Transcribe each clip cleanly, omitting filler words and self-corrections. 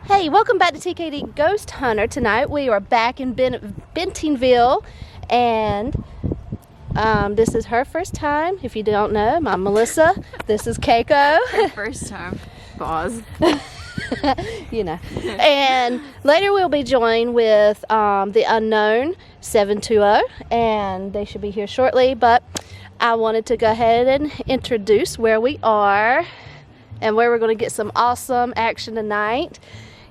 Hey, welcome back to Tkdghosthunter. Tonight we are back in Bentonville, and this is her first time. If you don't know, I'm Melissa. This is Keiko. Her first time. Pause. You know. And later we'll be joined with the unknown 720, and they should be here shortly. But I wanted to go ahead and introduce where we are and where we're going to get some awesome action tonight.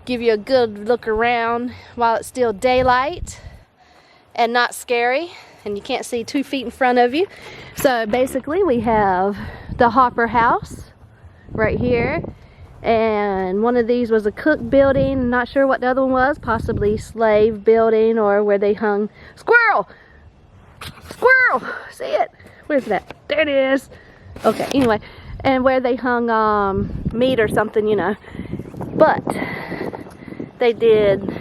Give you a good look around while it's still daylight and not scary and you can't see 2 feet in front of you. So basically we have the Hopper house right here, and one of these was a cook building. Not sure what the other one was, possibly slave building or where they hung squirrel. See it? Where's that? There it is. Okay, anyway, and where they hung meat or something, you know. But they did,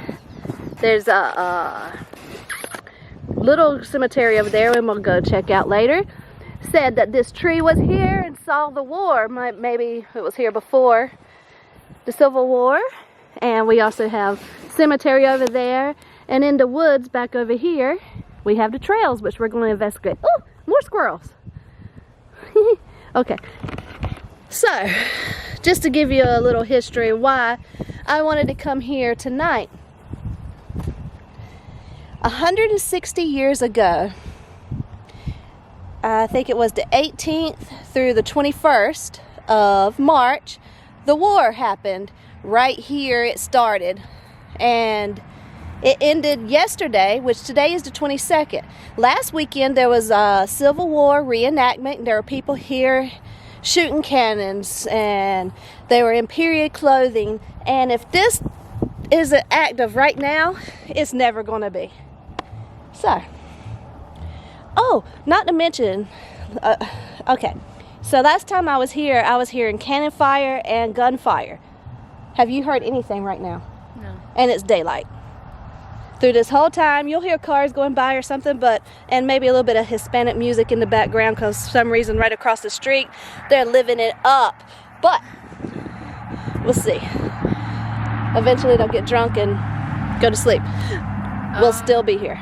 there's a little cemetery over there, and we'll go check out later. Said that this tree was here and saw the war. Maybe it was here before the Civil War. And we also have cemetery over there, and in the woods back over here we have the trails, which we're going to investigate. Oh, more squirrels. Okay, so just to give you a little history why I wanted to come here tonight. 160 years ago, I think it was the 18th through the 21st of March, the war happened. Right here it started, and it ended yesterday, which today is the 22nd. Last weekend there was a Civil War reenactment, and there were people here shooting cannons, and they were in period clothing. And if this is an act of right now, it's never going to be. So, oh, not to mention, okay, so last time I was here in cannon fire and gunfire. Have you heard anything right now? No. And it's daylight. Through this whole time, you'll hear cars going by or something, and maybe a little bit of Hispanic music in the background, because for some reason right across the street, they're living it up. But we'll see. Eventually they'll get drunk and go to sleep. We'll still be here.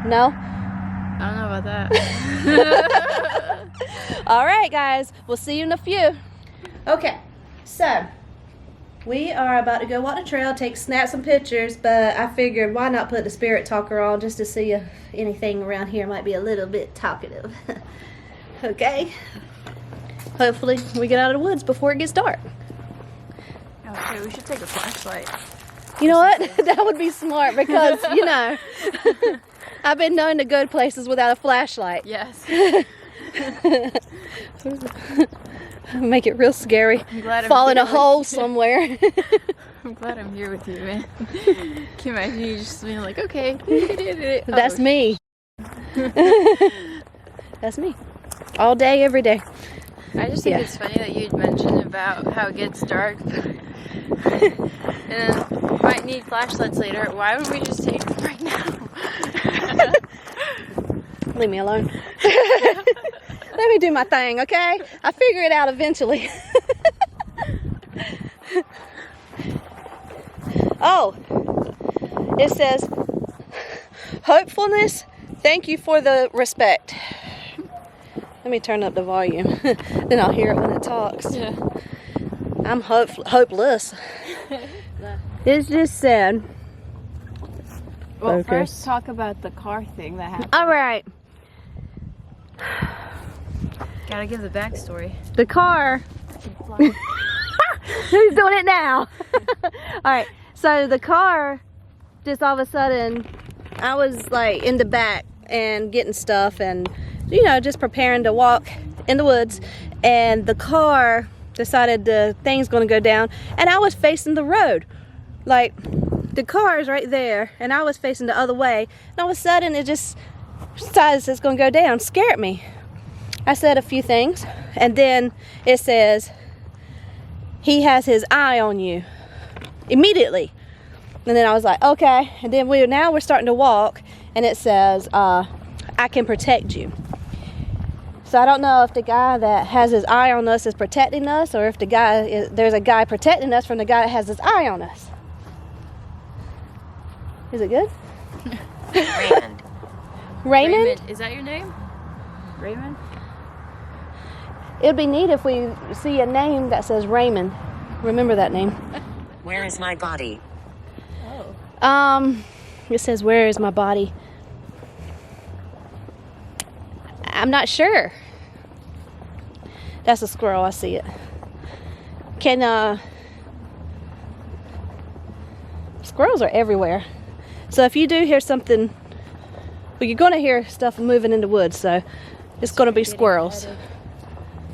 No? I don't know about that. All right, guys. We'll see you in a few. Okay, so we are about to go walk the trail, snap some pictures, but I figured why not put the spirit talker on just to see if anything around here might be a little bit talkative. Okay? Hopefully we get out of the woods before it gets dark. Okay, we should take a flashlight. You know what? That would be smart because, you know, I've been known to go to places without a flashlight. Yes. Make it real scary. Fall in a hole somewhere. I'm glad I'm here with you, man. Can you imagine you just being like, okay. That's me. That's me. All day, every day. I just think it's funny that you'd mentioned about how it gets dark. And then might need flashlights later. Why would we just take them right now? Leave me alone. Let me do my thing, okay? I'll figure it out eventually. Oh, it says, hopefulness, thank you for the respect. Let me turn up the volume. Then I'll hear it when it talks. Yeah. I'm hopeless. It's just sad. Well, Focus. first talk about the car thing that happened. All right. Gotta give the backstory. The car. Who's doing it now? All right. So the car, just all of a sudden, I was like in the back and getting stuff and, you know, just preparing to walk in the woods, and the car decided the thing's going to go down, and I was facing the road. Like, the car is right there, and I was facing the other way, and all of a sudden it just decides it's going to go down. Scared me. I said a few things, and then it says, he has his eye on you. Immediately. And then I was like, okay. And then now we're starting to walk, and it says, I can protect you. So So I don't know if the guy that has his eye on us is protecting us, or if there's a guy protecting us from the guy that has his eye on us. Is it good? Raymond. Raymond? Is that your name? Raymond? It'd be neat if we see a name that says Raymond. Remember that name. Where is my body? Oh. It says, where is my body? I'm not sure. That's a squirrel, I see it. Squirrels are everywhere. So if you do hear something, well, you're gonna hear stuff moving in the woods, so it's gonna be squirrels.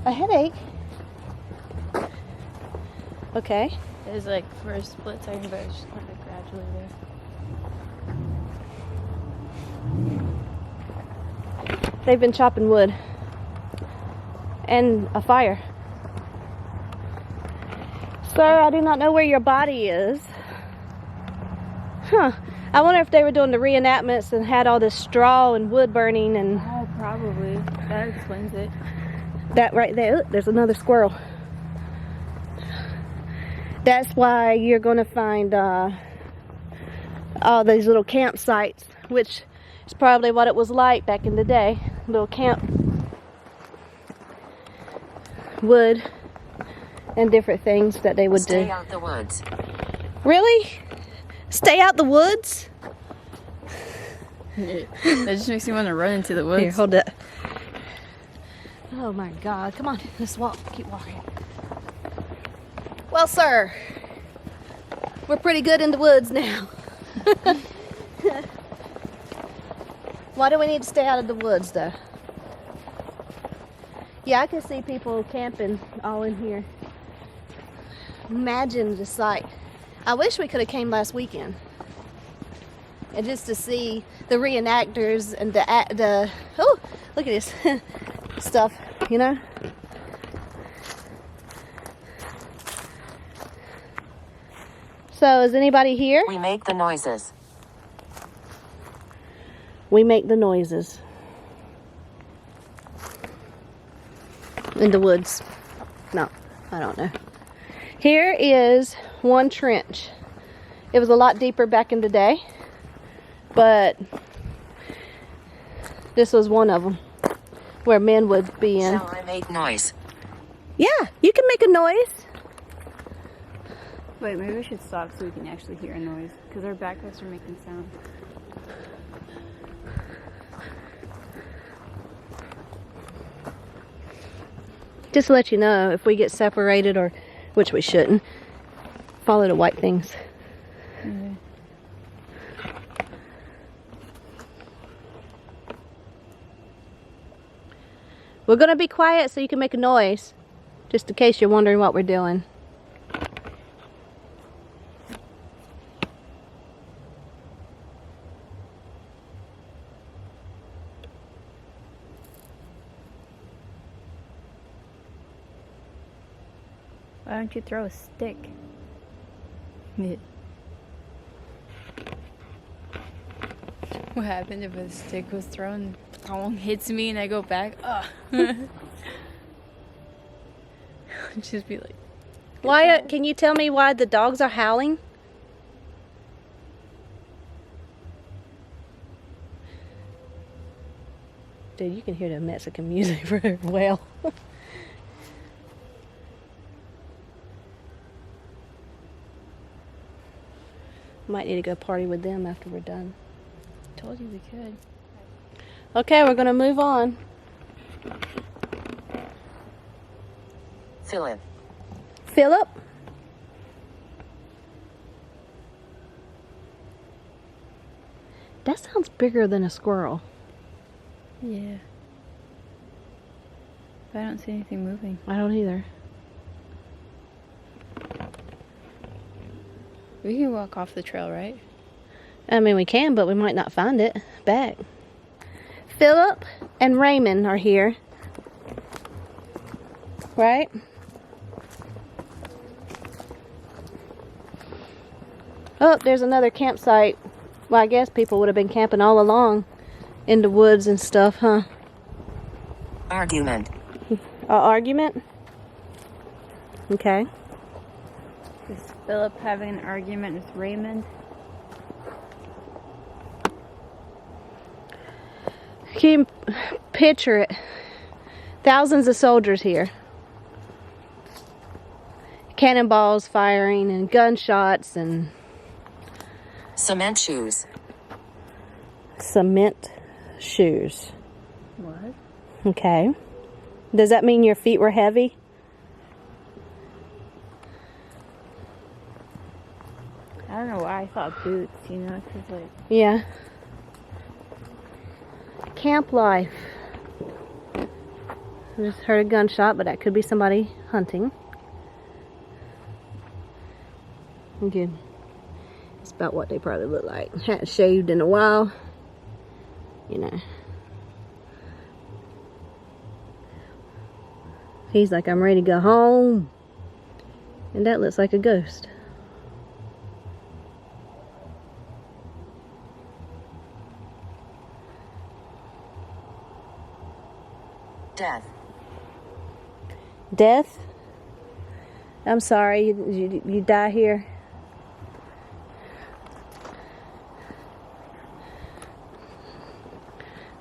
A headache? Okay. It was like for a split second, but it's just kind of gradually there. They've been chopping wood. And a fire. Sir, I do not know where your body is. Huh. I wonder if they were doing the reenactments and had all this straw and wood burning and... Oh, probably. That explains it. That right there. Look, there's another squirrel. That's why you're going to find all these little campsites, which is probably what it was like back in the day. Little camp wood and different things that they would do. Stay out the woods. Really? Stay out the woods? That just makes me want to run into the woods. Here, hold it. Oh my God, come on, let's walk, keep walking. Well, sir, we're pretty good in the woods now. Why do we need to stay out of the woods, though? Yeah, I can see people camping all in here. Imagine the sight. I wish we could have came last weekend. And just to see the reenactors and the oh, look at this stuff, you know? So, is anybody here? We make the noises. We make the noises. In the woods. No, I don't know. Here is one trench. It was a lot deeper back in the day, but this was one of them where men would be in. Shall I make noise? Yeah, you can make a noise. Wait, maybe we should stop so we can actually hear a noise, because our backpacks are making sound. Just to let you know, if we get separated, or which we shouldn't, follow the white things. Okay. We're gonna be quiet so you can make a noise, just in case you're wondering what we're doing. Why don't you throw a stick? Yeah. What happened if a stick was thrown, someone hits me and I go back? Ugh. Just be like... Why? Can you tell me why the dogs are howling? Dude, you can hear the Mexican music very well. Might need to go party with them after we're done. Told you we could. Okay, we're gonna move on. Fill in. Philip? That sounds bigger than a squirrel. Yeah. But I don't see anything moving. I don't either. We can walk off the trail, right? I mean, we can, but we might not find it back. Philip and Raymond are here. Right? Oh, there's another campsite. Well, I guess people would have been camping all along in the woods and stuff, huh? All argument. Argument? Okay. Is Philip having an argument with Raymond? Can you picture it? Thousands of soldiers here. Cannonballs firing and gunshots and Cement shoes. cement shoes. What? Okay. Does that mean your feet were heavy? I don't know why I thought boots, you know, because like... Yeah. Camp life. I just heard a gunshot, but that could be somebody hunting. Again, it's about what they probably look like. Hadn't shaved in a while. You know. He's like, I'm ready to go home. And that looks like a ghost. Death. Death? I'm sorry, you die here.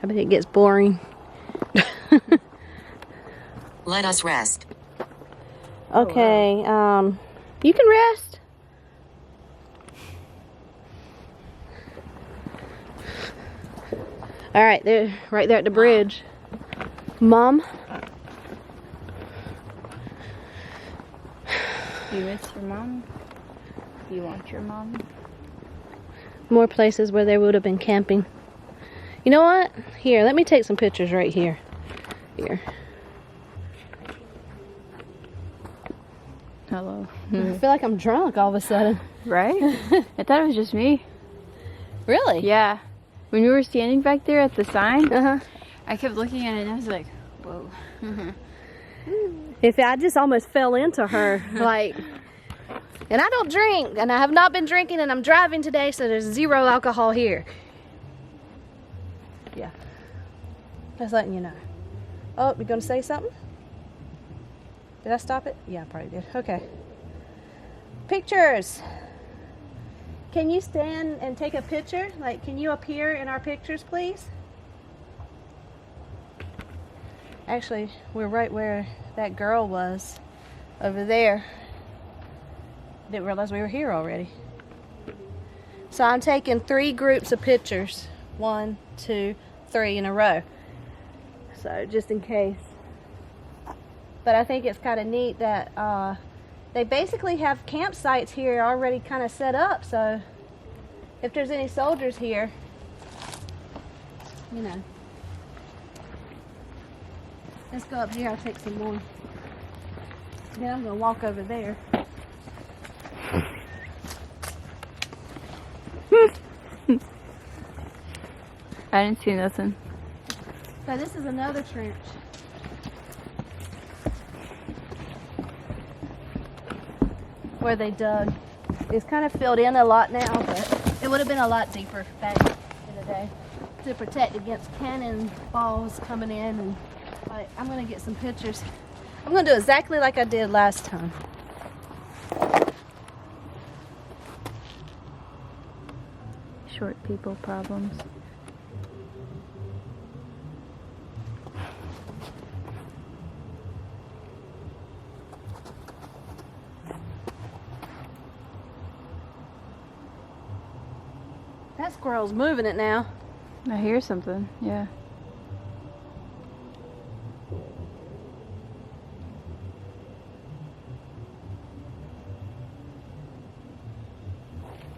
I bet it gets boring. Let us rest. Okay, you can rest. All right, there, right there at the bridge. Mom? You miss your mom? You want your mom? More places where they would have been camping. You know what? Here, let me take some pictures right here. Here. Hello. I feel like I'm drunk all of a sudden. Right? I thought it was just me. Really? Yeah. When we were standing back there at the sign, Uh-huh. I kept looking at it and I was like, whoa. If I just almost fell into her, like, and I don't drink, and I have not been drinking, and I'm driving today, so there's 0 alcohol here. Yeah. Just letting you know. Oh, you gonna say something? Did I stop it? Yeah, I probably did. Okay. Pictures. Can you stand and take a picture? Like, can you appear in our pictures, please? Actually, we're right where that girl was, over there. Didn't realize we were here already. So I'm taking 3 groups of pictures. 1, 2, 3 in a row. So just in case. But I think it's kind of neat that they basically have campsites here already kind of set up. So if there's any soldiers here, you know. Let's go up here, I'll take some more. Then I'm gonna walk over there. I didn't see nothing. So this is another trench. Where they dug. It's kind of filled in a lot now, but it would have been a lot deeper back in the day to protect against cannonballs coming in. And like, I'm gonna get some pictures. I'm gonna do exactly like I did last time. Short people problems. That squirrel's moving it now. I hear something, yeah.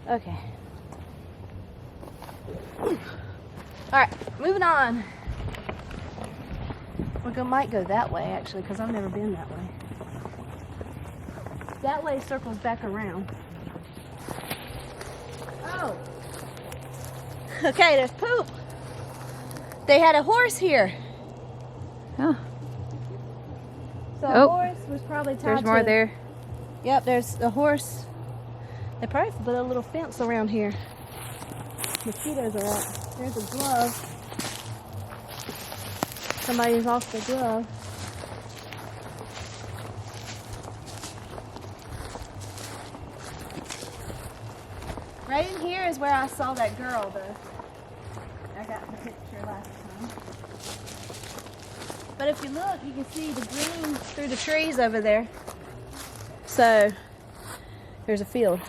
Okay. Alright, moving on. Might go that way actually, because I've never been that way. That way circles back around. Oh. Okay, there's poop. They had a horse here. Oh, So Oh. a horse was probably tied there's more to... there. Yep, there's a horse. They probably put a little fence around here. Mosquitoes are out. There's a glove. Somebody's lost their glove. Right in here is where I saw that girl, I got the picture last time. But if you look, you can see the green through the trees over there. So, there's a field.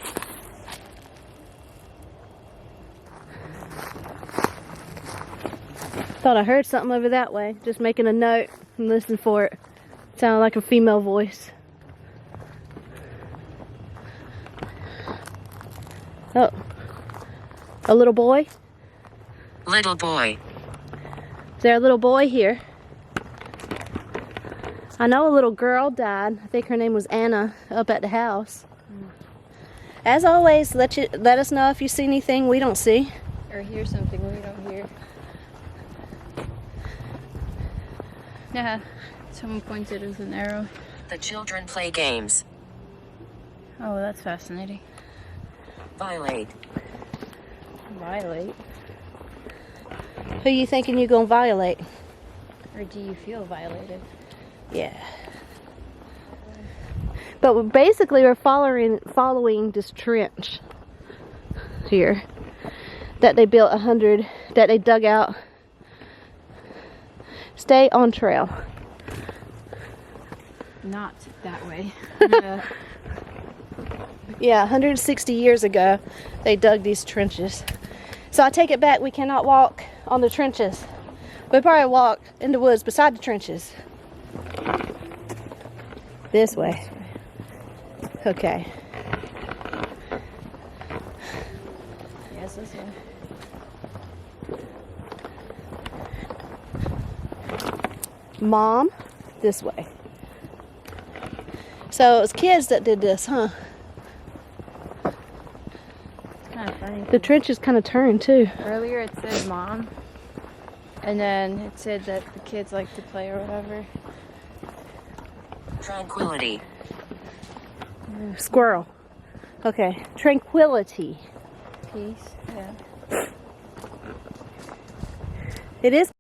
Thought I heard something over that way. Just making a note and listen for it. Sounded like a female voice. Oh. A little boy? Little boy. Is there a little boy here? I know a little girl died. I think her name was Anna up at the house. As always, let us know if you see anything we don't see. Or hear something we don't hear. Yeah, someone pointed with an arrow. The children play games. Oh, that's fascinating. Violate. Violate? Who you thinking you gonna violate? Or do you feel violated? Yeah. But we're following this trench here that they built that they dug out. Stay on trail. Not that way. Yeah, 160 years ago they dug these trenches. So I take it back, we cannot walk on the trenches. We probably walk in the woods beside the trenches. This way. Okay. Yes, this way. Mom, this way. So it was kids that did this, huh? Kind of funny. The trenches kind of turned too. Earlier it said mom, and then it said that the kids like to play or whatever. Tranquility. Squirrel. Okay. Tranquility. Peace. Yeah. It is.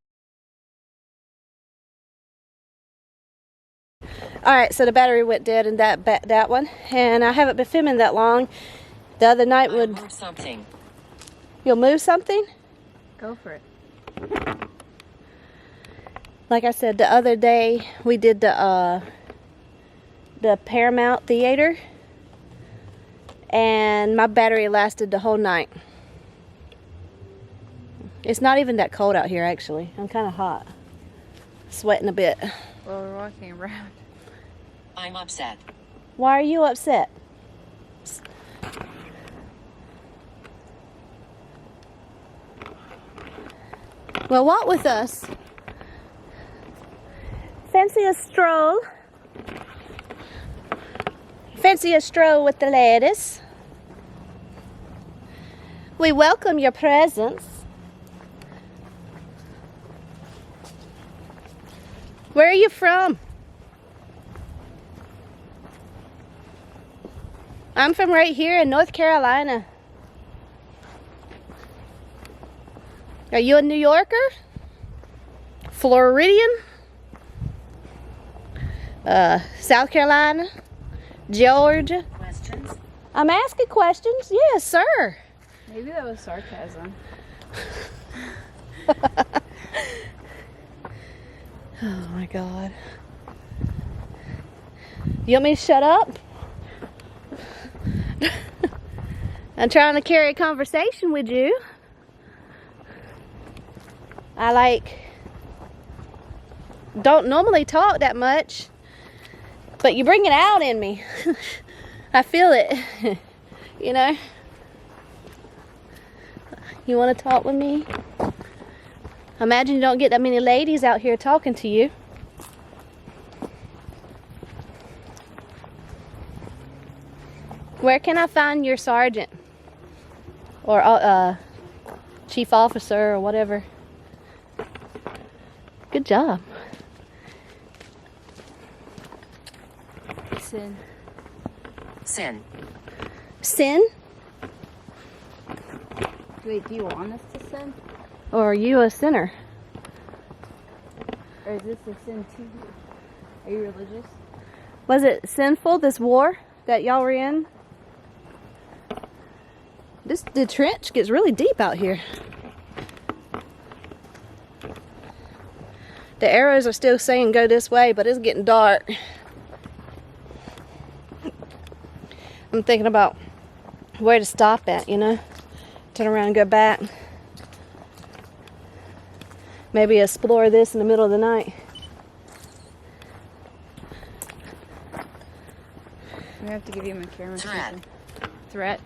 Alright, so the battery went dead in that one. And I haven't been filming that long. The other night would... Move something. You'll move something? Go for it. Like I said, the other day we did the Paramount Theater. And my battery lasted the whole night. It's not even that cold out here, actually. I'm kind of hot. Sweating a bit. Well, we're walking around. I'm upset. Why are you upset? Well, walk with us. Fancy a stroll? Fancy a stroll with the ladies? We welcome your presence. Where are you from? I'm from right here in North Carolina. Are you a New Yorker? Floridian? South Carolina? Georgia? Questions? I'm asking questions. Yes, sir. Maybe that was sarcasm. Oh my God. You want me to shut up? I'm trying to carry a conversation with you. I don't normally talk that much, but you bring it out in me. I feel it, you know? You want to talk with me? I imagine you don't get that many ladies out here talking to you. Where can I find your sergeant? Or chief officer or whatever. Good job. Sin. Sin. Sin? Wait, do you want us to sin? Or are you a sinner? Or is this a sin to you? Are you religious? Was it sinful, this war that y'all were in? The trench gets really deep out here. The arrows are still saying go this way, but it's getting dark. I'm thinking about where to stop at, you know? Turn around and go back. Maybe explore this in the middle of the night. We have to give you my camera. Threat. Threat?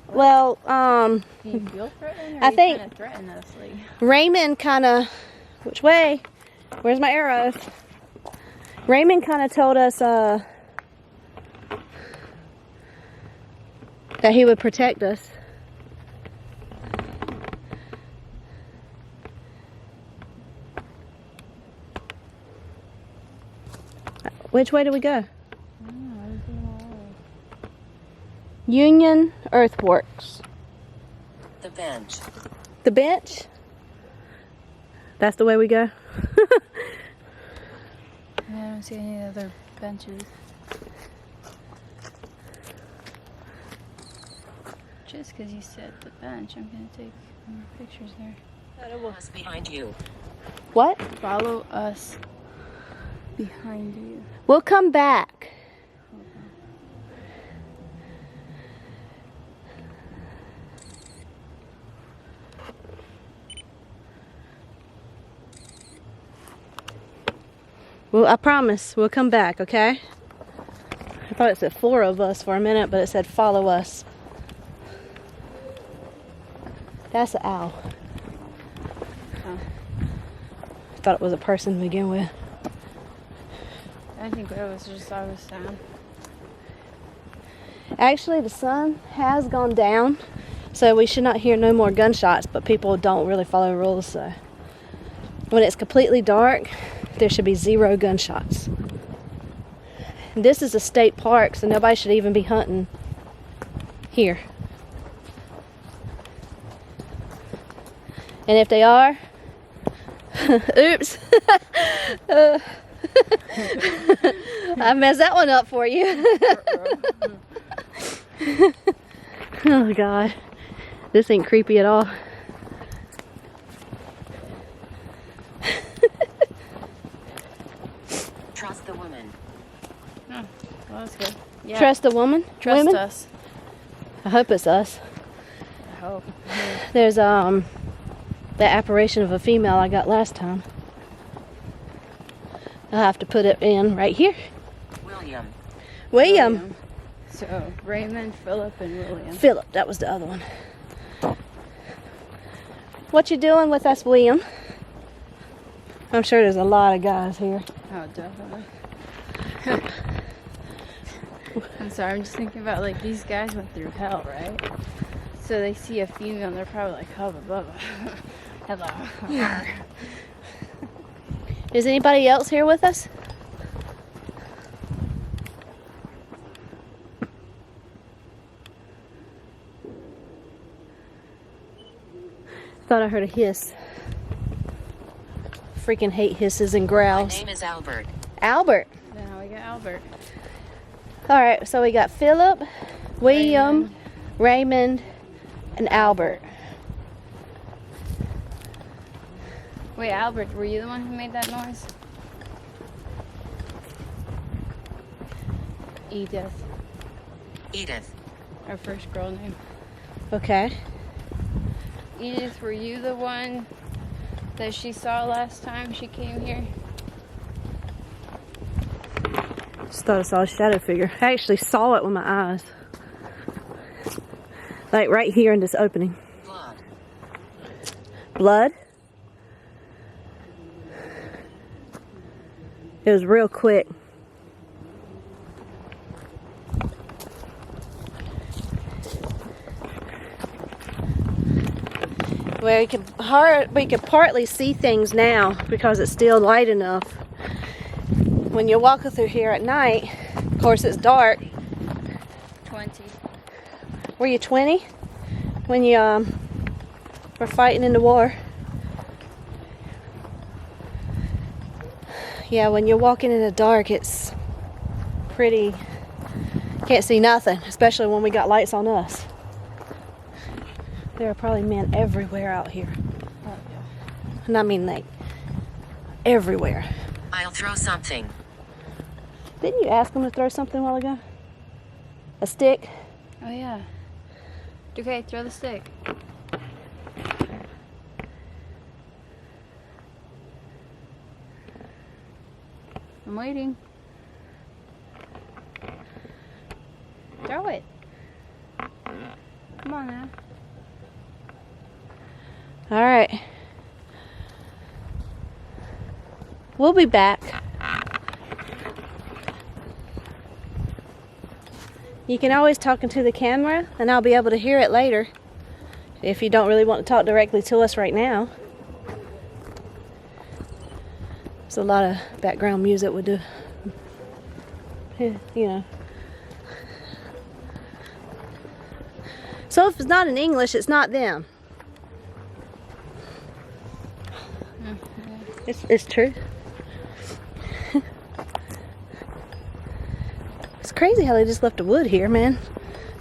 Well, Can you feel threatened? Or I are you think- trying to threaten us, like? Raymond kind of, which way? Where's my arrows? Raymond kind of told us that he would protect us. Which way do we go? Union Earthworks. The bench. The bench? That's the way we go? I don't see any other benches. Just because you said the bench, I'm going to take more pictures there. Us behind you. What? Follow us behind you. We'll come back. Well, I promise we'll come back, okay? I thought it said 4 of us for a minute, but it said follow us. That's an owl. Oh. I thought it was a person to begin with. I think that was just our sound. Actually, the sun has gone down, so we should not hear no more gunshots, but people don't really follow rules, so when it's completely dark, there should be 0 gunshots. This is a state park, so nobody should even be hunting here. And if they are, oops. I messed that one up for you. Oh God, this ain't creepy at all. Trust the woman. Oh, well, that's good. Yeah. Trust the woman? Trust Women? us. I hope it's us. I hope. There's the apparition of a female I got last time. I'll have to put it in right here. William. William. So, Raymond, Philip, and William. Philip, that was the other one. What you doing with us, William? I'm sure there's a lot of guys here. Oh, definitely. I'm sorry, I'm just thinking about, like, these guys went through hell, right? So they see a female and they're probably like, hubba bubba. Hello. Is anybody else here with us? Thought I heard a hiss. Freaking hate hisses and My growls. name is Albert. Albert. Now we got Albert. All right, so we got Philip, William, Raymond, and Albert. Wait, Albert, were you the one who made that noise? Edith, Edith. our first girl name. Okay. Edith, were you the one that she saw last time she came here? Just thought I saw a shadow figure. I actually saw it with my eyes. Like right here in this opening. Blood. Blood? It was real quick. Well, we could partly see things now because it's still light enough. When you're walking through here at night, of course it's dark. 20. Were you 20 when you were fighting in the war? Yeah, when you're walking in the dark, it's pretty, can't see nothing, especially when we got lights on us. There are probably men everywhere out here. Oh, yeah. And I mean, like, everywhere. I'll throw something. Didn't you ask him to throw something a while ago? A stick? Oh, yeah. Okay, throw the stick. I'm waiting. Throw it. Come on now. All right. We'll be back. You can always talk into the camera, and I'll be able to hear it later if you don't really want to talk directly to us right now. There's a lot of background music we do, you know. So if it's not in English, it's not them. It's true. It's crazy how they just left the wood here, man.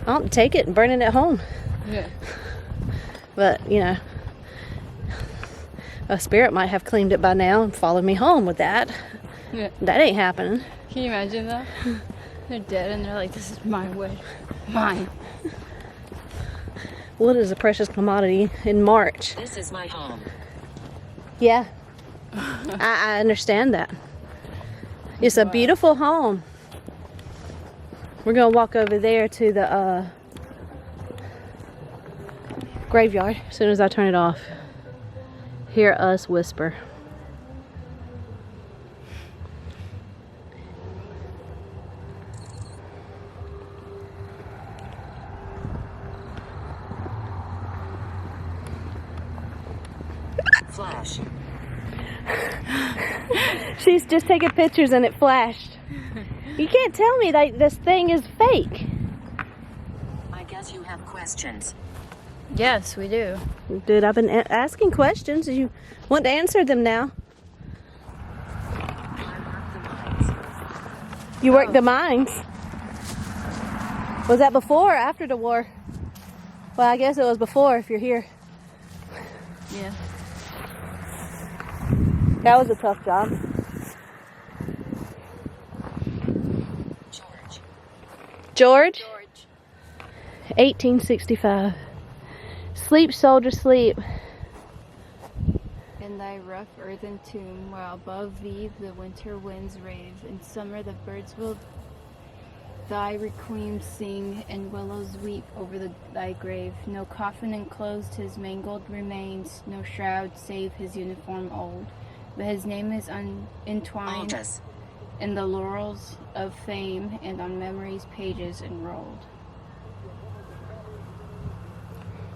I'll take it and burn it at home. Yeah. But, you know, a spirit might have claimed it by now and followed me home with that. Yeah. That ain't happening. Can you imagine that? They're dead and they're like, this is my wood. Mine. Wood is a precious commodity in March. This is my home. Yeah. I understand that. It's a beautiful home. We're going to walk over there to the graveyard as soon as I turn it off. Hear us whisper. Flash. She's just taking pictures and it flashed. You can't tell me that this thing is fake. I guess you have questions. Yes, we do. Dude, I've been asking questions. You want to answer them now. You worked the mines. Was that before or after the war? Well, I guess it was before if you're here. Yeah. That was a tough job. George? 1865. Sleep, soldier, sleep. In thy rough earthen tomb, while above thee the winter winds rave, in summer the birds will thy requiem sing, and willows weep over thy grave. No coffin enclosed his mangled remains, no shroud save his uniform old. But his name is entwined in the laurels of fame, and on memory's pages enrolled.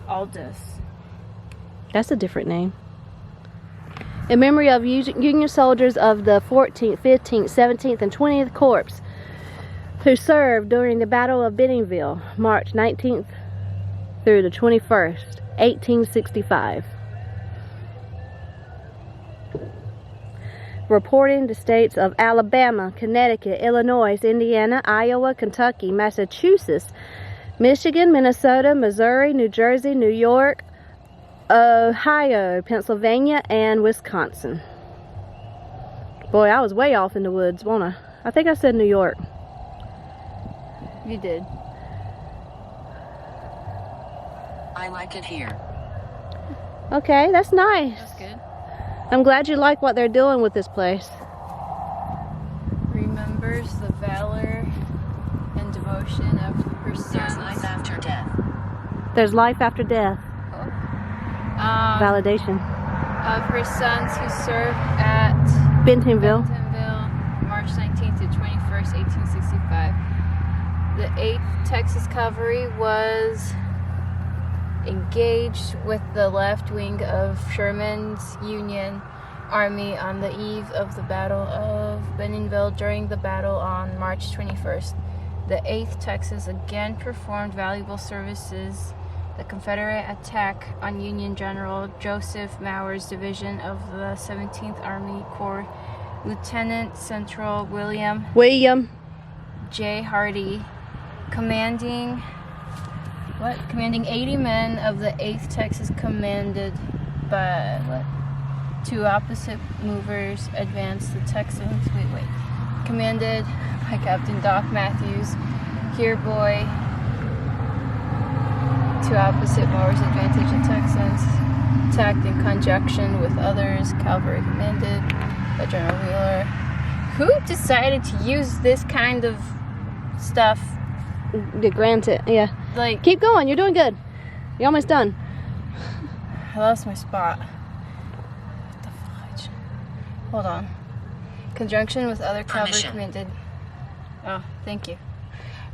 Aldous. That's a different name. In memory of Union soldiers of the 14th, 15th, 17th, and 20th Corps who served during the Battle of Bentonville, March 19th through the 21st, 1865. Reporting the states of Alabama, Connecticut, Illinois, Indiana, Iowa, Kentucky, Massachusetts, Michigan, Minnesota, Missouri, New Jersey, New York, Ohio, Pennsylvania, and Wisconsin. Boy, I was way off in the woods, wasn't I? I think I said New York. You did. I like it here. Okay, that's nice. That's good. I'm glad you like what they're doing with this place. Remembers the valor and devotion of her sons. There's life after death. There's life after death. Validation. Of her sons who served at Bentonville. March 19th to 21st, 1865. The 8th Texas Cavalry was engaged with the left wing of Sherman's Union Army on the eve of the Battle of Bentonville. During the battle on March 21st, the 8th Texas again performed valuable services. The Confederate attack on Union General Joseph Mower's division of the 17th Army Corps Lieutenant Central William William. J. Hardy, commanding 80 men of the 8th Texas, commanded by two opposite movers advanced the Texans. Commanded by Captain Doc Matthews. Here, boy. Two opposite movers advantage the Texans. Attacked in conjunction with others. Cavalry commanded by General Wheeler. Who decided to use this kind of stuff? Granted, yeah. Like, Keep going. You're doing good. You're almost done. I lost my spot. What the fudge? Hold on. Conjunction with other cavalry Permission. commanded. Oh, thank you.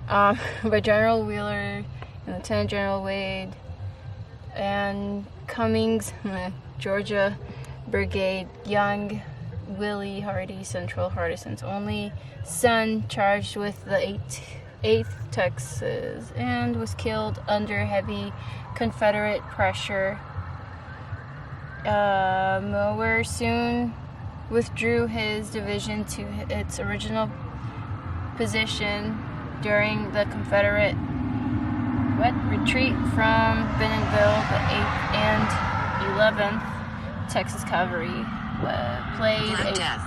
By General Wheeler and Lieutenant General Wade and Cummings, Georgia Brigade, Young Willie Hardy, Central Hardison's only son, charged with the 8th Texas, and was killed under heavy Confederate pressure. Mower soon withdrew his division to its original position during the Confederate retreat from Bentonville. The 8th and 11th Texas Cavalry Black Death.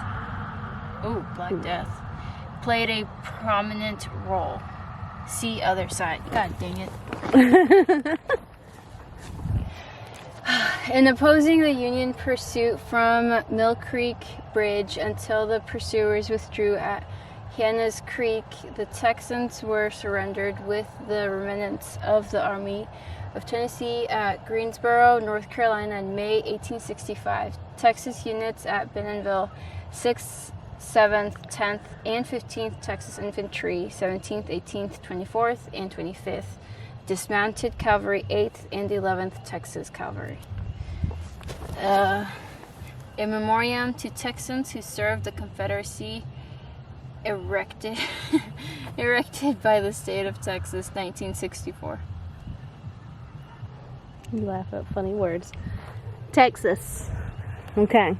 Black Death played a prominent role. See other side. God dang it. In opposing the Union pursuit from Mill Creek Bridge until the pursuers withdrew at Hannah's Creek, the Texans were surrendered with the remnants of the Army of Tennessee at Greensboro, North Carolina in May 1865. Texas units at Bentonville, 6th, 7th, 10th, and 15th Texas Infantry, 17th, 18th, 24th, and 25th. Dismounted Cavalry, 8th and 11th Texas Cavalry. In memoriam to Texans who served the Confederacy, erected by the state of Texas, 1964. You laugh at funny words. Texas. Okay.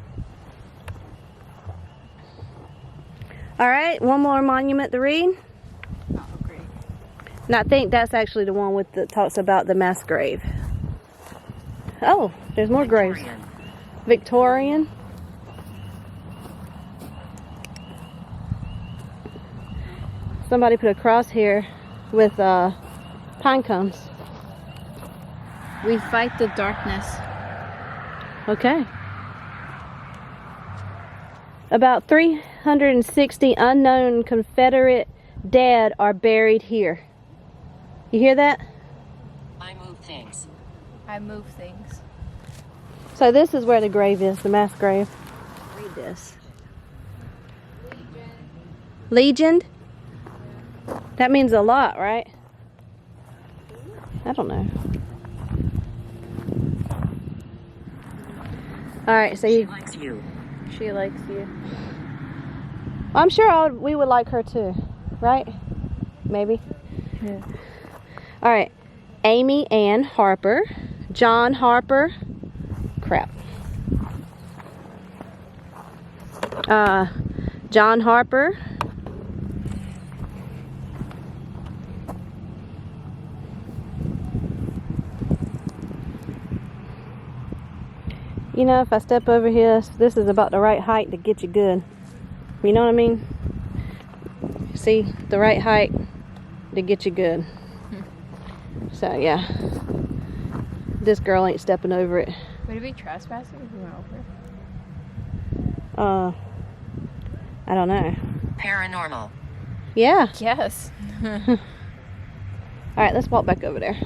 All right, one more monument to read. Oh, great. And I think that's actually the one with that talks about the mass grave. Oh, there's more graves. Victorian. Somebody put a cross here with pine cones. We fight the darkness. Okay. About 360 unknown Confederate dead are buried here. You hear that? I move things. I move things. So this is where the grave is, the mass grave. Read this. Legion? That means a lot, right? I don't know. Alright, so She likes you. She likes you. I'm sure we would like her too, right? Maybe. Yeah. Alright, Amy Ann Harper, John Harper, crap. John Harper, you know, if I step over here, this is about the right height to get you good. You know what I mean? See, the right height to get you good. So, yeah. This girl ain't stepping over it. Would it be trespassing if we went over? I don't know. Paranormal. Yeah. Yes. Alright, let's walk back over there.